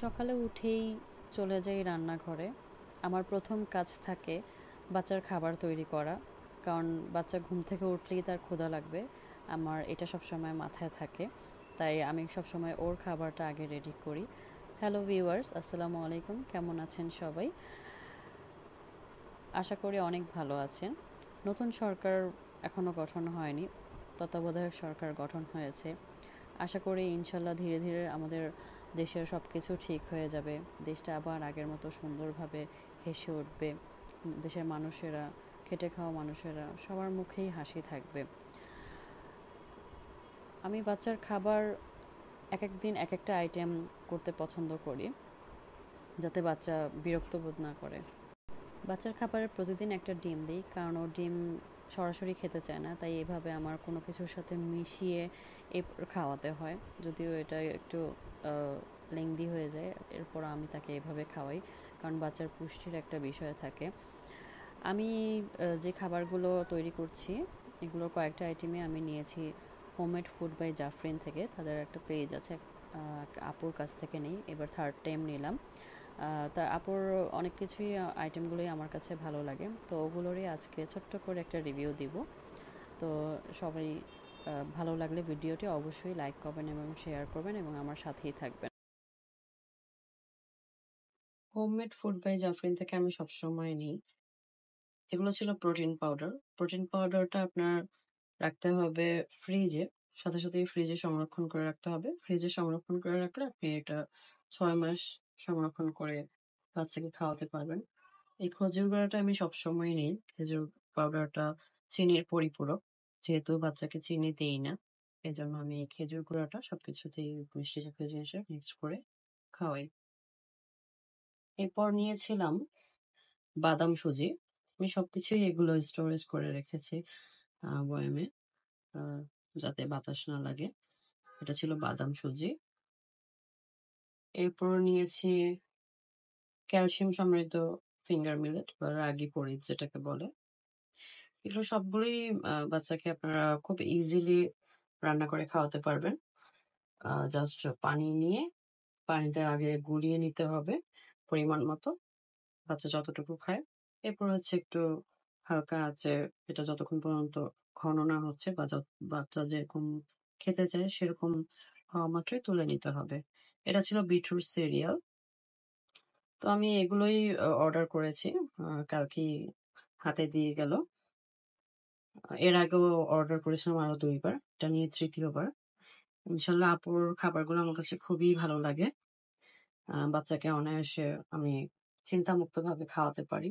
সকালে উঠেই চলে যাই রান্নাঘরে। আমার প্রথম কাজ থাকে বাচ্চার খাবার তৈরি করা। কারণ বাচ্চা ঘুম থেকে উঠলেই তার ক্ষুধা লাগবে। আমার এটা সবসময় মাথায় থাকে। তাই আমি সবসময় ওর খাবারটা আগে রেডি করি। হ্যালো ভিউয়ার্স, আসসালামু আলাইকুম। কেমন আছেন সবাই? আশা করি অনেক ভালো আছেন। নতুন সরকার এখনও গঠন হয়নি, তত্ত্বাবধায়ক সরকার গঠন হয়েছে। আশা করি ইনশাল্লাহ ধীরে ধীরে আমাদের দেশের সব কিছু ঠিক হয়ে যাবে। দেশটা আবার আগের মতো সুন্দরভাবে হেসে উঠবে। দেশের মানুষেরা, খেটে খাওয়া মানুষেরা সবার মুখেই হাসি থাকবে। আমি বাচ্চার খাবার এক এক দিন এক একটা আইটেম করতে পছন্দ করি, যাতে বাচ্চা বিরক্ত বোধ না করে। বাচ্চার খাবারে প্রতিদিন একটা ডিম দিই, কারণ ও ডিম সরাসরি খেতে চায় না। তাই এভাবে আমার কোনো কিছুর সাথে মিশিয়ে এরপর খাওয়াতে হয়। যদিও এটা একটু লেংদি হয়ে যায়, এরপর আমি তাকে এভাবে খাওয়াই, কারণ বাচ্চার পুষ্টির একটা বিষয় থাকে। আমি যে খাবারগুলো তৈরি করছি, এগুলোর কয়েকটা আইটেমে আমি নিয়েছি হোমমেড ফুড বাই জাফরিন থেকে। তাদের একটা পেজ আছে, একটা আপুর কাছ থেকে নেই, এবার থার্ড টাইম নিলাম। তার আপুর অনেক কিছুই আইটেমগুলোই আমার কাছে ভালো লাগে, তো ওগুলোরই আজকে ছোট্ট করে একটা রিভিউ দিব। তো সবাই ভালো লাগলে ভিডিওটি অবশ্যই লাইক করবেন এবং শেয়ার করবেন এবং আমার সাথেই থাকবেন। হোমমেড ফুড বাই জাফরিন থেকে আমি সবসময় নিই। এগুলো ছিল প্রোটিন পাউডার। প্রোটিন পাউডারটা আপনার রাখতে হবে ফ্রিজে, সাথে সাথেই ফ্রিজে সংরক্ষণ করে রাখতে হবে। ফ্রিজে সংরক্ষণ করে রাখলে আপনি এটা ৬ মাস সংরক্ষণ করে বাচ্চাকে খাওয়াতে পারবেন। এই খেজুর গুঁড়াটা আমি সবসময় নিই। খেজুর পাউডারটা চিনির পরিপূরক। যেহেতু বাচ্চাকে চিনি দেই না, এজন্য আমি এই খেজুর গুঁড়াটা সবকিছুতেই মিষ্টি জাতীয় জিনিসে মিক্স করে খাওয়াই। এরপর নিয়েছিলাম বাদাম সুজি। আমি সবকিছুই এগুলো স্টোরেজ করে রেখেছি বয়ামে, আ যাতে বাতাস না লাগে। এটা ছিল বাদাম সুজি। এরপর নিয়েছি ক্যালসিয়াম সমৃদ্ধ ফিঙ্গার মিলেট বা রাগি পরিজ যেটাকে বলে। এগুলো সবগুলোই বাচ্চাকে আপনারা খুব ইজিলি রান্না করে খাওয়াতে পারবেন। জাস্ট পানি নিয়ে পানিতে আগে গুলিয়ে নিতে হবে পরিমাণ মতো, বাচ্চা যতটুকু খায়। এরপর হচ্ছে একটু হালকা আঁচে এটা যতক্ষণ পর্যন্ত ঘন না হচ্ছে বা বাচ্চা যেরকম খেতে চায় সেরকম হওয়া মাত্রই তুলে নিতে হবে। এটা ছিল বিটরুট সিরিয়াল। তো আমি এগুলোই অর্ডার করেছি। কালকেই হাতে দিয়ে গেল। এর আগেও অর্ডার করেছিলাম আরো ২ বার। এটা নিয়ে ৩য় বার। ইনশাআল্লাহ আপুর খাবারগুলো আমার কাছে খুবই ভালো লাগে। বাচ্চাকে অনায়াসে আমি চিন্তামুক্তভাবে খাওয়াতে পারি।